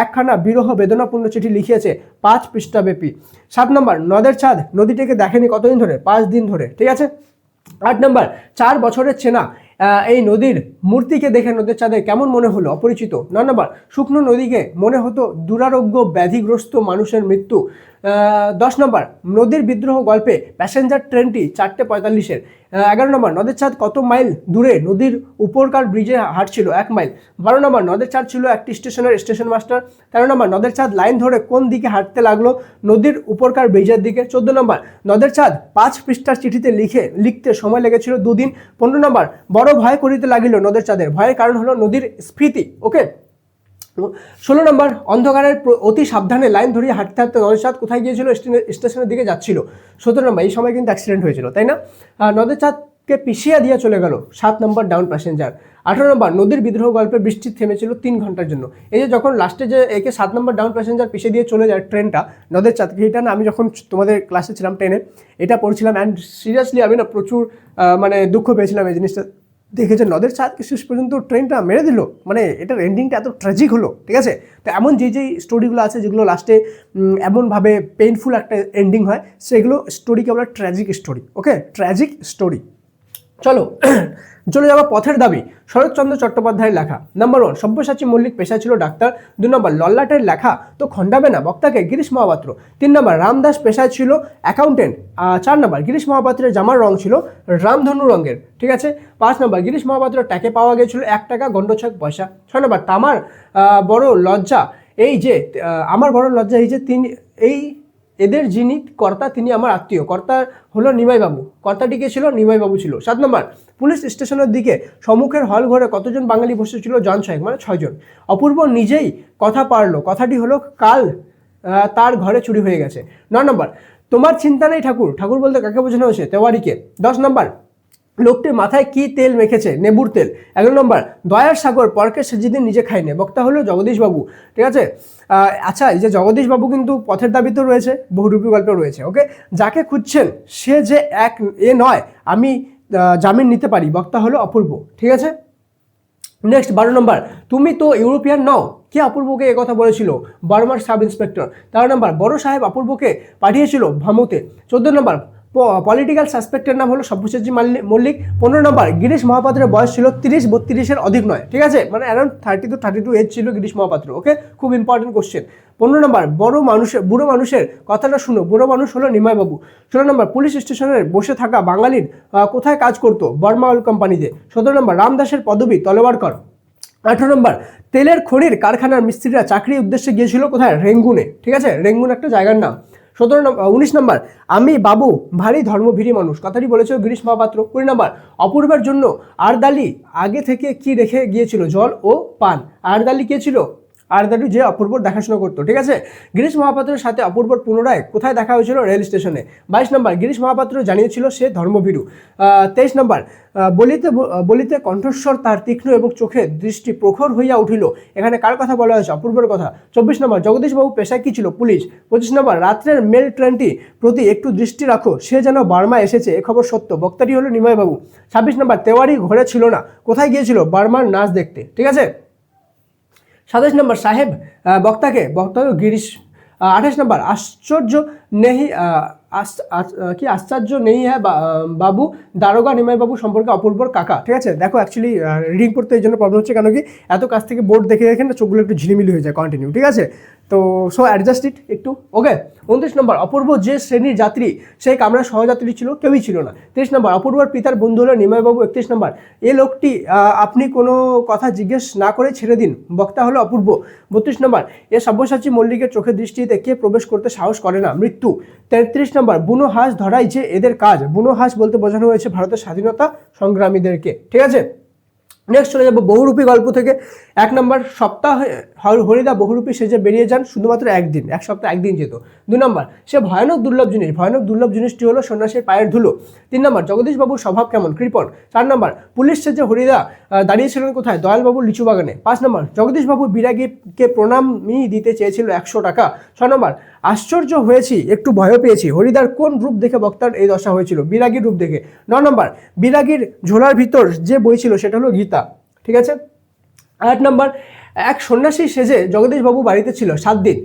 একখানা বিরহ বেদনাপূর্ণ চিঠি লিখিয়েছে 5 পৃষ্ঠাব্যাপী। 7 নম্বর, নদের চাঁদ নদীটিকে দেখেনি কতদিন ধরে? 5 দিন ধরে, ঠিক আছে? 8 নম্বর, 4 বছরের চেনা এই নদীর মূর্তিকে দেখে নদের চাঁদের কেমন মনে হলো? অপরিচিত। 9 নম্বর, শুকনো নদীকে মনে হতো দুরারোগ্য ব্যাধিগ্রস্ত মানুষের মৃত্যু। 10 নম্বর, নদীর বিদ্রোহ গল্পে প্যাসেঞ্জার ট্রেনটি 4:45-এর। 11 নম্বর, নদের চাঁদ কত মাইল দূরে নদীর উপরকার ব্রিজে হাঁটছিল? 1 মাইল। 12 নম্বর, নদের চাঁদ ছিল একটি স্টেশনের স্টেশন মাস্টার। 13 নম্বর, নদের চাঁদ লাইন ধরে কোন দিকে হাঁটতে লাগলো? নদীর উপরকার ব্রিজের দিকে। 14 নম্বর, নদের চাঁদ 5 পৃষ্ঠার চিঠিতে লিখতে সময় লেগেছিল 2 দিন। 15 নম্বর, বড় ভয় করিতে লাগিল নদের চাঁদের, ভয়ের কারণ হলো নদীর স্ফীতি। ওকে, 16 নম্বর, অন্ধকারের অতি সাবধানে লাইন ধরিয়ে হাঁটতে হাঁটতে নদের চাঁদ কোথায় গিয়েছিল? স্টেশনের দিকে যাচ্ছিল। 17 নম্বর, এই সময় কিন্তু অ্যাক্সিডেন্ট হয়েছিল, তাই না? নদের চাঁদকে পিছিয়ে দিয়ে চলে গেল। 7 নম্বর, ডাউন প্যাসেঞ্জার। 18 নম্বর, নদীর বিদ্রোহ গল্পে বৃষ্টি থেমেছিল 3 ঘন্টার জন্য। এই যে যখন লাস্টে যে একে 7 নম্বর ডাউন প্যাসেঞ্জার পিছিয়ে দিয়ে চলে যায় ট্রেনটা নদের চাঁদকে, এটা না আমি যখন তোমাদের ক্লাসে ছিলাম 10-এ এটা পড়ছিলাম, অ্যান্ড সিরিয়াসলি আমি না প্রচুর মানে দুঃখ পেয়েছিলাম এই জিনিসটা দেখে যে নদের চাঁদকে শেষ পর্যন্ত ট্রেনটা মেরে দিল, মানে এটার এন্ডিংটা এত ট্র্যাজিক হলো, ঠিক আছে। তো এমন যেই স্টোরিগুলো আছে যেগুলো লাস্টে এমনভাবে পেইনফুল একটা এন্ডিং হয়, সেগুলো স্টোরিকে বলা ট্র্যাজিক স্টোরি। ওকে, ট্র্যাজিক স্টোরি। চলো চলে যাবো পথের দাবি, শরৎচন্দ্র চট্টোপাধ্যায়ের লেখা। নাম্বার 1, সব্যসাচী মল্লিক পেশায় ছিল ডাক্তার। 2 নম্বর, লল্লাটের লেখা তো খণ্ডাবে না বক্তাকে, গিরিশ মহাপাত্র। 3 নম্বর, রামদাস পেশায় ছিল অ্যাকাউন্টেন্ট। 4 নম্বর, গিরিশ মহাপাত্রের জামার রং ছিল রামধনু রঙের, ঠিক আছে। 5 নম্বর, গিরিশ মহাপাত্র ট্যাকে পাওয়া গিয়েছিল 1 টাকা গন্ডছক পয়সা। 6 নম্বর, তামার বড় লজ্জা এই যে আমার বড় লজ্জা এই যে তিনি এদের যিনি কর্তা তিনি আমার আত্মীয়। কর্তা হলো নিমাইবাবু, কর্তাটি কে ছিল? নিমাইবাবু ছিল। 7 নম্বর, পুলিশ স্টেশনের দিকে সম্মুখের হল ঘরে কতজন বাঙালি বসেছিল? জন 6, মানে 6 জন। অপূর্ব নিজেই কথা পারলো, কথাটি হলো কাল তার ঘরে চুরি হয়ে গেছে। 9 নম্বর, তোমার চিন্তা নেই ঠাকুর। ঠাকুর বলতে কাকে বোঝানো হয়েছে? তেওয়ারিকে। 10 নম্বর, লোকটির মাথায় কি তেল মেখেছে? নেবুর তেল। 11 নম্বর, দয়ার সাগর পরকে সেদিন নিজে খায়নি, বক্তা হলো জগদীশবাবু, ঠিক আছে। আচ্ছা, এই যে জগদীশবাবু কিন্তু পথের দাবিতেও রয়েছে, বহুরূপী গল্পেও রয়েছে। ওকে, যাকে খুঁজছেন সে যে এক নয়, আমি জামিন নিতে পারি, বক্তা হলো অপূর্ব, ঠিক আছে। নেক্সট 12 নম্বর, তুমি তো ইউরোপিয়ান নও, কে অপূর্বকে কথা বলেছিল? বর্মার সাব ইন্সপেক্টর। 13 নম্বর, বড় সাহেব অপূর্বকে পাঠিয়েছিল ভামুতে। 14 নম্বর, পলিটিক্যাল সাসপেক্টের নাম হলো সব্যসাচী মল্লিক। 15 নম্বর, গিরিশ মহাপাত্রের বয়স ছিল 30-32-এর অধিক নয়, ঠিক আছে, মানে অ্যারাউন্ড 30 to 32 এজ ছিল গিরিশ মহাপাত্র। ওকে, খুব ইম্পর্টেন্ট কোশ্চেন। 15 নম্বর, বুড়ো মানুষের কথাটা শুনো, বুড়ো মানুষ হলো নিমাইবাবু। 16 নম্বর, পুলিশ স্টেশনের বসে থাকা বাঙালির কোথায় কাজ করতো? বর্মা অয়েল কোম্পানিতে। 17 নম্বর, রামদাসের পদবী তলোয়ারকর। 18 নম্বর, তেলের খনির কারখানার মিস্ত্রিরা চাকরির উদ্দেশ্যে গিয়েছিল কোথায়? রেঙ্গুনে, ঠিক আছে, রেঙ্গুন একটা জায়গার নাম। 19 নম্বর, আমি বাবু ভারী ধর্মভীরী মানুষ, কথাটি বলেছিল গিরিশ মহাপাত্র। 20 নম্বর, অপূর্বের জন্য আরদালি আগে থেকে কি রেখে গিয়েছিল? জল ও পান। আরদালি কে ছিল? আরদালি যে অপূর্বর দেখাশোনা করতো, ঠিক আছে। গিরিশ মহাপাত্রের সাথে অপূর্বর পুনরায় কোথায় দেখা হয়েছিল? রেল স্টেশনে। 22 নম্বর, গিরিশ মহাপাত্র জানিয়েছিল সে ধর্মভীরু। 23 নম্বর, বলিতে কণ্ঠস্বর তার তীক্ষ্ণ এবং চোখে দৃষ্টি প্রখর হইয়া উঠিল। এখানে কার কথা বলা হয়েছে? অপূর্বের কথা। 24 নম্বর, জগদীশবাবু পেশায় কি ছিল? পুলিশ। 25 নম্বর, রাত্রের মেল ট্রেনটি প্রতি একটু দৃষ্টি রাখো, সে যেন বার্মা এসেছে, এ খবর সত্য, বক্তাটি হলো নিমাইবাবু। 26 নম্বর, তেওয়ারি ঘরে ছিল না, কোথায় গিয়েছিল? বার্মার নাচ দেখতে, ঠিক আছে। 27 নম্বর, সাহেব বক্তা গিরিশ। 28 নম্বর, আশ্চর্য নেই হ্যাঁ বাবু, দারোগা নিমাইবাবু সম্পর্কে অপূর্বর কাকা, ঠিক আছে। দেখো অ্যাকচুয়ালি রিডিং পড়তে এই জন্য প্রবলেম হচ্ছে, কেন কি এত কাছ থেকে বোর্ড দেখে দেখেন না চোখগুলো একটু ঝিলিমিলি হয়ে যায় কন্টিনিউ, ঠিক আছে। তো সো অ্যাডজাস্ট ইট একটু। ওকে, 29 নম্বর, অপূর্ব যে শ্রেণীর যাত্রী সেই কামরার সহযাত্রী ছিল কেউই ছিল না। 30 নম্বর, অপূর্বর পিতার বন্ধু হলো নিমাইবাবু। 31 নম্বর, এ লোকটি আপনি কোনো কথা জিজ্ঞেস না করে ছেড়ে দিন, বক্তা হলো অপূর্ব। 32 নম্বর, এ সব্যসাচী মল্লিকের চোখের দৃষ্টিতে কে প্রবেশ করতে সাহস করে না? মৃত্যু। 33 নম্বর, বুনো হাঁস ধরাই যে এদের কাজ, বুনো হাঁস বলতে বোঝানো হয়েছে ভারতের স্বাধীনতা সংগ্রামীদেরকে, ঠিক আছে। নেক্সট চলে যাবো বহুরূপী গল্প থেকে। 1 নম্বর, সপ্তাহে হরিদা বহুরূপী সেজে বেরিয়ে যান শুধুমাত্র একদিন, এক সপ্তাহে একদিন যেত। 2 নম্বর, সে ভয়ানক দুর্লভ জিনিসটি হলো সন্ন্যাসীর পায়ের ধুলো। 3 নম্বর, জগদীশবাবুর স্বভাব কেমন? কৃপণ। 4 নম্বর, পুলিশ সেজে হরিদা দাঁড়িয়েছিলেন কোথায়? দয়ালবাবুর লিচু বাগানে। 5 নম্বর, জগদীশবাবু বিরাগীকে প্রণামই দিতে চেয়েছিল 100 টাকা। 6 নম্বর, আশ্চর্য হয়েছি, একটু ভয় পেয়েছি, হরিদার কোন রূপ দেখে বক্তার এই দশা হয়েছিল? বিরাগীর রূপ দেখে। 9 নম্বর, বিরাগীর ঝোলার ভিতর যে বই ছিল সেটা হলো গীতা, ঠিক আছে। 8 নম্বর, এক সন্ন্যাসী সেজে জগদীশবাবু বাড়িতে ছিল 7 দিন।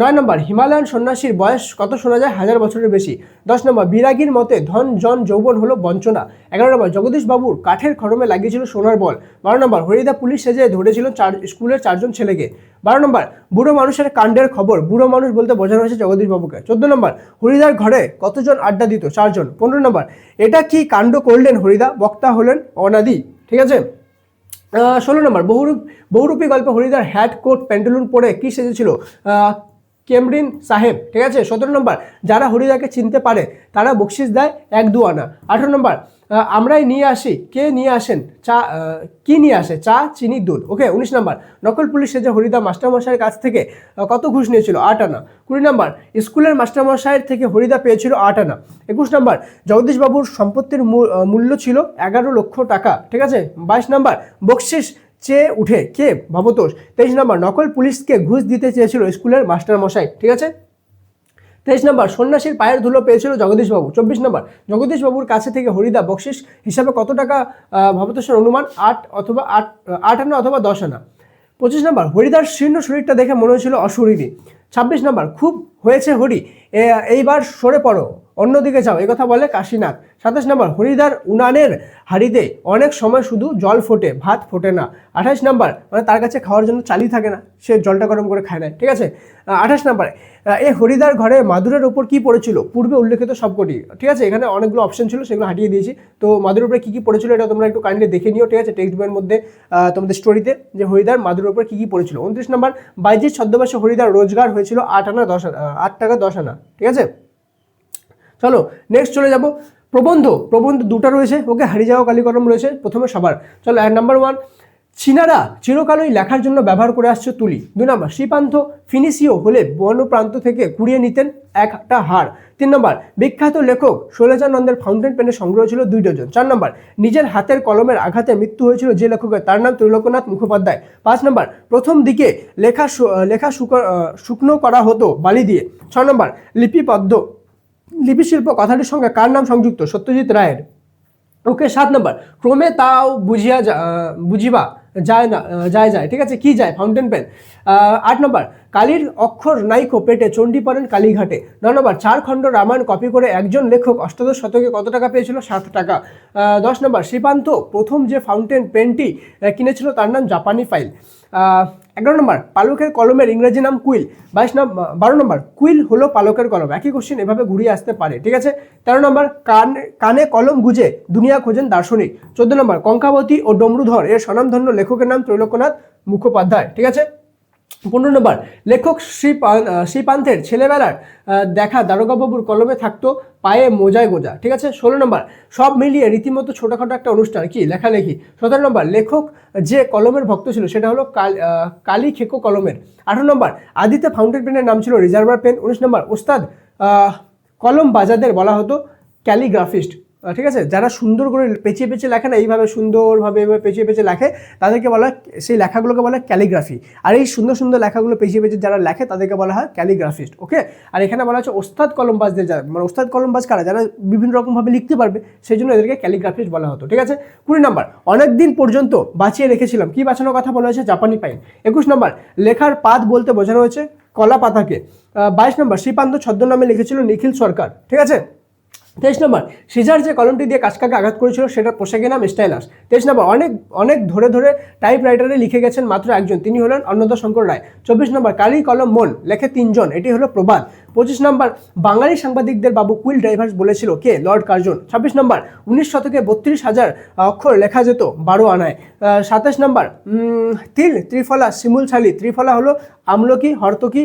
9 নম্বর, হিমালয়ান সন্ন্যাসীর বয়স কত শোনা যায়? 1000 বছরের বেশি। 10 নম্বর, বিরাগীর মতে ধন জন যৌবন হলো বঞ্চনা। 11 নম্বর, জগদীশবাবুর কাঠের খড়মে লাগিয়েছিল সোনার বল। 12 নম্বর, হরিদা পুলিশ সেজে ধরেছিল স্কুলের 4 জন ছেলেকে। 12 নম্বর, বুড়ো মানুষের কাণ্ডের খবর, বুড়ো মানুষ বলতে বোঝানো হয়েছে জগদীশবাবুকে। 14 নম্বর, হরিদার ঘরে কতজন আড্ডা দিত? 4 জন। 15 নম্বর, এটা কি কাণ্ড করলেন হরিদা? বক্তা হলেন অনাদি, ঠিক আছে। 16 নম্বর, বহুরূপী গল্পে হরিদার হ্যাট কোট প্যান্টালুন পরে কি সেজেছিল? কেমরিন সাহেব, ঠিক আছে। 17 নম্বর, যারা হরিদাকে চিনতে পারে তারা বকশিস দেয় 1-2 আনা। 18 নম্বর, আমরাই নিয়ে আসি, কে নিয়ে আসেন? কি নিয়ে আসে? চা, চিনি, দুধ। ওকে। 19 নম্বর, নকল পুলিশ সেজে হরিদা মাস্টারমশাইয়ের কাছ থেকে কত ঘুষ নিয়েছিল? 8 আনা। 20 নম্বর, স্কুলের মাস্টারমশাইয়ের থেকে হরিদা পেয়েছিল 8 আনা। 21 নম্বর, জগদীশবাবুর সম্পত্তির মূল্য ছিল 11 লক্ষ টাকা, ঠিক আছে। 22 নম্বর, বকশিস চেয়ে উঠে কে? ভবতোষ। 23 নম্বর, নকল পুলিশকে ঘুষ দিতে চেয়েছিল স্কুলের মাস্টারমশাই, ঠিক আছে। 23 নম্বর সন্ন্যাসীর পায়ের ধুলো পেয়েছিল জগদীশবাবু। 24 নম্বর জগদীশবাবুর কাছে থেকে হরিদা বকশিস হিসাবে কত টাকা ভবতোষের অনুমান? 8 অথবা 8 আনা অথবা 10 আনা। 25 নম্বর হরিদার শীর্ণ শরীরটা দেখে মনে হয়েছিল অশরীরী। 26 নম্বর খুব হয়েছে হরি, এইবার সরে পড়ো, অন্যদিকে যাও, এই কথা বলে কাশীনাথ। 27 নম্বর হরিদার উনানের হাড়িতে অনেক সময় শুধু জল ফোটে, ভাত ফোটে না। 28 নম্বর মানে তার কাছে খাওয়ার জন্য চালই থাকে না, সে জলটা গরম করে খায় না, ঠিক আছে। 28 নম্বর এই হরিদার ঘরে মাদুরের উপর কি পড়েছিল? পূর্বে উল্লেখিত সবকটি, ঠিক আছে। এখানে অনেকগুলো অপশন ছিল, সেগুলো হাটিয়ে দিয়েছি। তো মাদুরের উপরে কী কী পড়েছিল এটা তোমরা একটু কাইন্ডলি দেখে নিও, ঠিক আছে, টেক্সট বইয়ের মধ্যে তোমাদের স্টোরিতে, যে হরিদার মাদুরের উপর কী কী পড়েছিল। 29 নম্বর বাইজির ছদ্মবেশে হরিদার রোজগার হয়েছিল 8 টাকা 10 আনা, ঠিক আছে। চলো নেক্সট চলে যাব প্রবন্ধ দুটো রয়েছে, ওকে, হারিয়ে যাওয়া কালিকলম রয়েছে প্রথমে সবার। চলো নাম্বার 1, চীনারা চিরকালই লেখার জন্য ব্যবহার করে আসছে তুলি। 2 নম্বর শ্রীপান্থ ফিনিসীয় হলে বন্য প্রান্ত থেকে কুড়িয়ে নিতেন একটা হাড়। 3 নম্বর বিখ্যাত লেখক শৈলজানন্দের ফাউন্টেন পেনের সংগ্রহ ছিল 2 ডজন। 4 নম্বর নিজের হাতের কলমের আঘাতে মৃত্যু হয়েছিল যে লেখকের, তার নাম ত্রৈলোক্যনাথ মুখোপাধ্যায়। 5 নম্বর প্রথম দিকে লেখা শুকনো করা হতো বালি দিয়ে। 6 নম্বর লিপিশিল্প কথাটির সঙ্গে কার নাম সংযুক্ত? সত্যজিৎ রায়ের। ওকে, 7 নম্বর ক্রমে তাও বুঝিবা যায়, ঠিক আছে, কি যায়? Fountain pen. 8 নম্বর কালীর অক্ষর নাইকো পেটে চণ্ডী পড়েন কালীঘাটে। 9 নম্বর 4 খণ্ড রামায়ণ কপি করে একজন লেখক অষ্টাদশ শতকে কত টাকা পেয়েছিল? 7 টাকা। 10 নম্বর শ্রীপান্ত প্রথম যে ফাউন্টেন পেনটি কিনেছিল তার নাম জাপানি ফাইল। 11 নম্বর পালকের কলমের ইংরেজি নাম কুইল। 12 নম্বর কুইল হলো পালকের কলম। একই কোশ্চেন এভাবে ঘুরিয়ে আসতে পারে, ঠিক আছে। 13 নম্বর কানে কলম গুজে দুনিয়া খোঁজেন দার্শনিক। 14 নম্বর কঙ্কাবতী ও ডমরুধর এর স্বনামধন্য লেখকের নাম ত্রৈলোক্যনাথ মুখোপাধ্যায়, ঠিক আছে। 15 নম্বর লেখক শ্রীপান্থের ছেলেবেলার দেখা দারোগাবাবুর কলমে থাকতো পায়ে মোজায় গোজা, ঠিক আছে। 16 নম্বর সব মিলিয়ে রীতিমতো ছোটোখাটো একটা অনুষ্ঠান, কি? লেখালেখি। 17 নম্বর লেখক যে কলমের ভক্ত ছিল সেটা হলো কালী খেকো কলমের। 18 নম্বর আদিতে ফাউন্টেন পেনের নাম ছিল রিজার্ভার পেন। 19 নম্বর ওস্তাদ কলম বাজাদের বলা হতো ক্যালিগ্রাফিস্ট, ঠিক আছে। যারা সুন্দর করে পেঁচিয়ে পেঁচিয়ে লেখে না, এইভাবে সুন্দরভাবে এভাবে পেঁচিয়ে পেঁচিয়ে লেখে, তাদেরকে বলা হয়, সেই লেখাগুলোকে বলা হয় ক্যালিগ্রাফি। আর এই সুন্দর সুন্দর লেখাগুলো পেঁচিয়ে পেঁচিয়ে যারা লেখে তাদেরকে বলা হয় ক্যালিগ্রাফিস্ট, ওকে। আর এখানে বলা হচ্ছে ওস্তাদ কলমবাজদের, যারা মানে ওস্তাদ কলমবাজ কারা? যারা বিভিন্ন রকমভাবে লিখতে পারবে, সেই জন্য এদেরকে ক্যালিগ্রাফিস্ট বলা হতো, ঠিক আছে। 20 নম্বর অনেকদিন পর্যন্ত বাঁচিয়ে রেখেছিলাম, কি বাঁচানোর কথা বলা হয়েছে? জাপানি পাইন। 21 নম্বর লেখার পাত বলতে বোঝানো হয়েছে কলা পাতাকে। 22 নম্বর শ্রীপান্ত ছদ্মনামে লিখেছিল নিখিল সরকার, ঠিক আছে। 23 নম্বর সিজার যে কলমটি দিয়ে কাজকাকে আঘাত করেছিল সেটা পোশাকের নাম স্টাইলাস। 23 নম্বর অনেক ধরে টাইপ রাইটারে লিখে গেছেন মাত্র একজন, তিনি হলেন অন্নদা শঙ্কর রায়। 24 নম্বর কালি কলম মন লেখে 3 জন, এটি হলো প্রবাদ। 25 নম্বর বাঙালি সাংবাদিকদের বাবু কুইল ড্রাইভার্স বলেছিল কে? Lord Curzon. 26 নম্বর 19 শতকে 32,000 অক্ষর লেখা যেত 12 আনায়। 27 নম্বর ত্রিফলা শিমুল ছালি, ত্রিফলা হলো আমলকি, হর্তকি,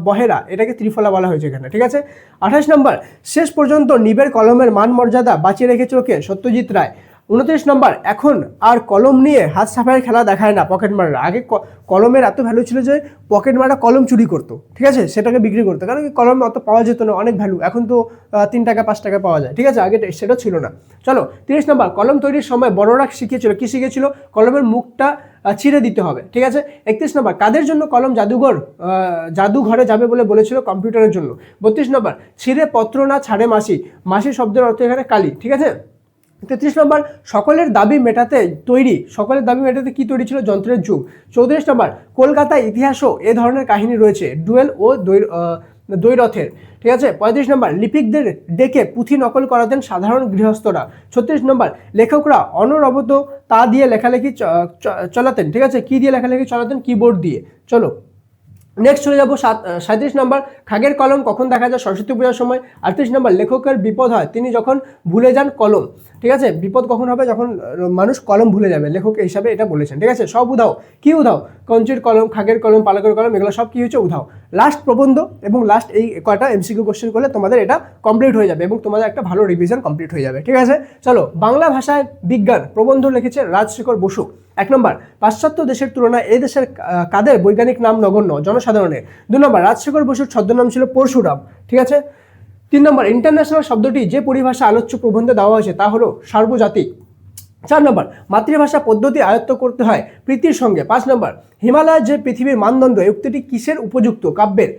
বহেরা, এটাকে ত্রিফলা বলা হয়েছে এখানে, ঠিক আছে। 28 নম্বর শেষ পর্যন্ত নিবের কলমের মান মর্যাদা বাঁচিয়ে রেখেছিল কে? সত্যজিৎ রায়। 29 নম্বর এখন আর কলম নিয়ে হাত সাফাইয়ের খেলা দেখায় না পকেট মারা। আগে কলমের এত ভ্যালু ছিল যে পকেট মারা কলম চুরি করতো, ঠিক আছে, সেটাকে বিক্রি করতো, কারণ কলম অত পাওয়া যেত না, অনেক ভ্যালু। এখন তো 3 টাকা 5 টাকা পাওয়া যায়, ঠিক আছে, আগে সেটা ছিল না। চলো 30 নম্বর কলম তৈরির সময় বড়রা শিখিয়েছিল, কি শিখেছিল? কলমের মুখটা ছিঁড়ে দিতে হবে, ঠিক আছে। 31 নম্বর কাদের জন্য কলম জাদুঘরে যাবে বলে বলেছিল? কম্পিউটারের জন্য। 32 নম্বর ছিঁড়ে পত্র না ছাড়ে মাসি, মাসি শব্দের অর্থ এখানে কালি, ঠিক আছে। 33 নম্বর সকলের দাবি মেটাতে কি তৈরি ছিল? যন্ত্রের যুগ। 34 নম্বর কলকাতায় ইতিহাসও এ ধরনের কাহিনী রয়েছে, ডুয়েল ও দ্বৈরথের, ঠিক আছে। 35 নম্বর লিপিকদের ডেকে পুঁথি নকল করাতেন সাধারণ গৃহস্থরা। 36 নম্বর লেখকরা অনবরত তা দিয়ে লেখালেখি চালাতেন, ঠিক আছে, কি দিয়ে লেখালেখি চালাতেন? কিবোর্ড দিয়ে। চলো নেক্সট চলে যাবো 37 নম্বর খাগের কলম কখন দেখা যায়? সরস্বতী পূজার সময়। 38 নম্বর লেখকের বিপদ হয় তিনি যখন ভুলে যান কলম, ঠিক আছে। বিপদ কখন হবে? যখন মানুষ কলম ভুলে যাবে, লেখক হিসাবে এটা বলেছেন, ঠিক আছে। সব উধাও, কি উধাও? কঞ্চির কলম, খাগের কলম, পালকের কলম, এগুলো সব কি হচ্ছে? উধাও। লাস্ট প্রবন্ধ এবং লাস্ট এই কয়টা এমসিকিউ কোশ্চেন করলে তোমাদের এটা কমপ্লিট হয়ে যাবে এবং তোমাদের একটা ভালো রিভিশন কমপ্লিট হয়ে যাবে, ঠিক আছে। চলো বাংলা ভাষায় বিজ্ঞান প্রবন্ধ লিখেছে রাজশেখর বসু। 1 নম্বর পাশ্চাত্য দেশের তুলনায় এই দেশের কাদের বৈজ্ঞানিক নাম নগণ্য? জনসাধারণের। 2 নম্বর রাজশেখর বসুর ছদ্মনাম ছিল পরশুরাম, ঠিক আছে। 3 নম্বর ইন্টারন্যাশনাল শব্দটি যে পরিভাষা আলোচ্য প্রবন্ধে দেওয়া হয়েছে তা হলো সার্বজাতিক। 4 নম্বর মাতৃভাষা পদ্ধতি আয়ত্ত করতে হয় প্রীতির সঙ্গে। 5 নম্বর হিমালয় যে পৃথিবীর মানদণ্ড, এই উক্তিটি কিসের উপযুক্ত? কাব্যের।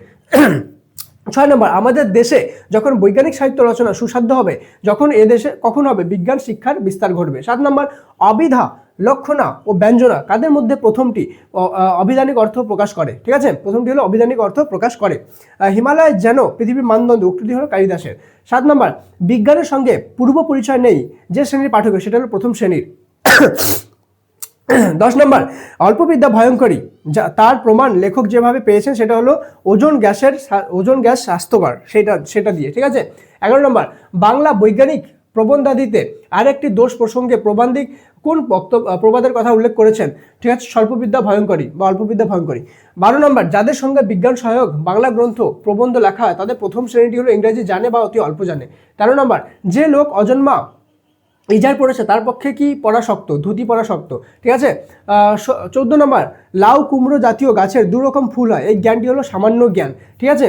6 নম্বর, আমাদের দেশে যখন বৈজ্ঞানিক সাহিত্য রচনা সুসাধ্য হবে, যখন এ দেশে কখন হবে বিজ্ঞান শিক্ষার বিস্তার ঘটবে। 7 নম্বর, অবিধা, লক্ষণা ও ব্যঞ্জনা কাদের মধ্যে প্রথমটি অভিধানিক অর্থ প্রকাশ করে? ঠিক আছে, প্রথমটি হলো অভিধানিক অর্থ প্রকাশ করে। হিমালয় যেন পৃথিবীর মানদণ্ড, উক্তিটি হলো কালিদাসের। 7 নম্বর, বিজ্ঞানের সঙ্গে পূর্ব পরিচয় নেই যে শ্রেণীর পাঠকের, সেটা হলো প্রথম শ্রেণীর। 10 নম্বর, অল্পবিদ্যা ভয়ঙ্করী, যা তার প্রমাণ লেখক যেভাবে পেয়েছেন সেটা হলো ওজন গ্যাস স্বাস্থ্যকর, সেটা দিয়ে। ঠিক আছে। 11 নম্বর, বাংলা বৈজ্ঞানিক প্রবন্ধাদিতে আরেকটি দোষ প্রসঙ্গে প্রবন্ধিক কোন প্রবাদের কথা উল্লেখ করেছেন? ঠিক আছে, স্বল্পবিদ্যা ভয়ঙ্করী বা অল্পবিদ্যা ভয়ঙ্করী। 12 নম্বর, যাদের সঙ্গে বিজ্ঞান সহায়ক বাংলা গ্রন্থ প্রবন্ধ লেখা হয় তাদের প্রথম শ্রেণীটি হলো ইংরেজি জানে বা অতি অল্প জানে। 13 নম্বর, যে লোক অজন্মা ইজার পড়েছে তার পক্ষে কি পড়া শক্ত? ধুতি পড়া শক্ত। ঠিক আছে। 14 নম্বর, লাউ কুমড়ো জাতীয় গাছের দুরকম ফুল হয়, এই জ্ঞানটি হলো সামান্য জ্ঞান। ঠিক আছে।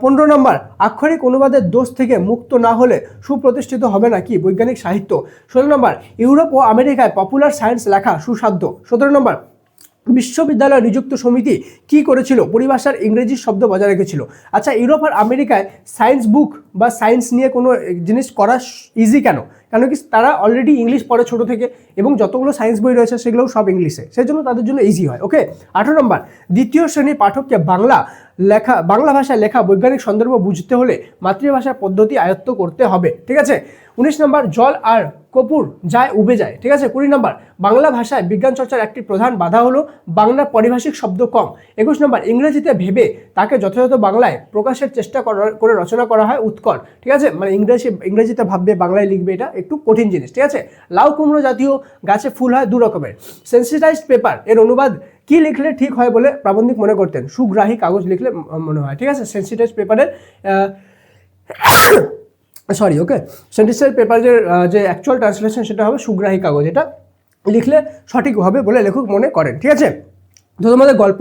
15 নম্বর, আক্ষরিক অনুবাদের দোষ থেকে মুক্ত না হলে সুপ্রতিষ্ঠিত হবে না কি বৈজ্ঞানিক সাহিত্য। 16 নম্বর, ইউরোপ ও আমেরিকায় পপুলার সায়েন্স লেখা সুসাধ্য। 17 নম্বর, বিশ্ববিদ্যালয় নিযুক্ত সমিতি কি করেছিল? পরিভাষার ইংরেজি শব্দ বজায় রেখেছিল। আচ্ছা, ইউরোপ আর আমেরিকায় সায়েন্স বুক বা সায়েন্স নিয়ে কোনো জিনিস করা ইজি কেন? কেন কি তারা অলরেডি ইংলিশ পড়ে ছোটো থেকে, এবং যতগুলো সায়েন্স বই রয়েছে সেগুলোও সব ইংলিশে, সেই জন্য তাদের জন্য ইজি হয়। ওকে। 18 নম্বর, দ্বিতীয় শ্রেণীর পাঠককে বাংলা ভাষায় লেখা বৈজ্ঞানিক সন্দর্ভ বুঝতে হলে মাতৃভাষার পদ্ধতি আয়ত্ত করতে হবে। ঠিক আছে। 19 নম্বর, জল আর কপুর যায় উবে যায়। ঠিক আছে। 20 নম্বর, বাংলা ভাষায় বিজ্ঞান চর্চার একটি প্রধান বাধা হলো বাংলার পারিভাষিক শব্দ কম। 21 নম্বর, ইংরেজিতে ভেবে তাকে যথাযথ বাংলায় প্রকাশের চেষ্টা করে রচনা করা হয় উৎকল। ঠিক আছে, মানে ইংরেজিতে ভাববে বাংলায় লিখবে, এটা একটু কঠিন জিনিস। ঠিক আছে। লাউ কুমড়ো জাতীয় গাছে ফুল হয় দু রকমের। সেন্সিটাইজড পেপার এর অনুবাদ কি লিখলে ঠিক হয় বলে প্রাবন্ধিক মনে করতেন? সুগ্রাহী কাগজ লিখলে মনে হয়। ঠিক আছে। সেন্সিটাইজড পেপারের ওকে, সেন্টেন্সের পেপারের যে অ্যাকচুয়াল ট্রান্সলেশন সেটা হবে সুগ্রাহী কাগজ, এটা লিখলে সঠিক হবে বলে লেখক মনে করেন। ঠিক আছে। তো তোমাদের গল্প,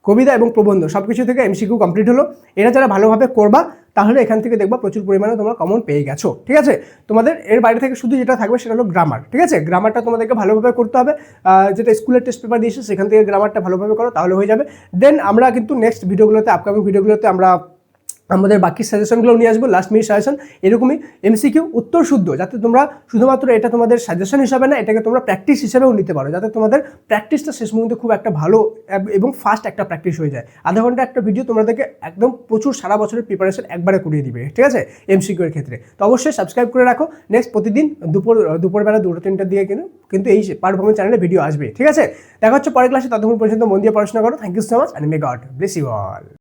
কবিতা এবং প্রবন্ধ সব কিছু থেকে এমসিকিউ কমপ্লিট হলো। এরা যারা ভালোভাবে করবা তাহলে এখান থেকে দেখবা প্রচুর পরিমাণে তোমরা কমন পেয়ে গেছো। ঠিক আছে। তোমাদের এর বাইরে থেকে শুধু যেটা থাকবে সেটা হলো গ্রামার। ঠিক আছে, গ্রামারটা তোমাদেরকে ভালোভাবে করতে হবে। যেটা স্কুলের টেস্ট পেপার দিয়েছে সেখান থেকে গ্রামারটা ভালোভাবে করো, তাহলে হয়ে যাবে। দেন আমরা কিন্তু নেক্সট ভিডিওগুলোতে, আপকামিং ভিডিওগুলোতে আমরা আমাদের বাকি সাজেশনগুলো নিয়ে আসবো, লাস্ট মিনিট সাজেশন, এরকমই এমসিকিউ উত্তর শুদ্ধ, যাতে তোমরা শুধুমাত্র এটা তোমাদের সাজেশন হিসাবে না, এটাকে তোমরা প্র্যাকটিস হিসেবেও নিতে পারো, যাতে তোমাদের প্র্যাকটিসটা শেষ মুহূর্তে খুব একটা ভালো এবং ফাস্ট একটা প্র্যাকটিস হয়ে যায়। আধা ঘন্টা একটা ভিডিও তোমাদেরকে একদম প্রচুর সারা বছরের প্রিপারেশন একবারে করিয়ে দিবে। ঠিক আছে, এমসিকিউ এর ক্ষেত্রে। তো অবশ্যই সাবস্ক্রাইব করে রাখো। নেক্সট প্রতিদিন দুপুরবেলা 2-3টার দিকে কিন্তু এই পারফরমেন্স চ্যানেলে ভিডিও আসবে। ঠিক আছে, দেখা হচ্ছে পরের ক্লাসে। ততক্ষণ পর্যন্ত মন দিয়ে পড়াশোনা করো। Thank you so much, and may God bless you all.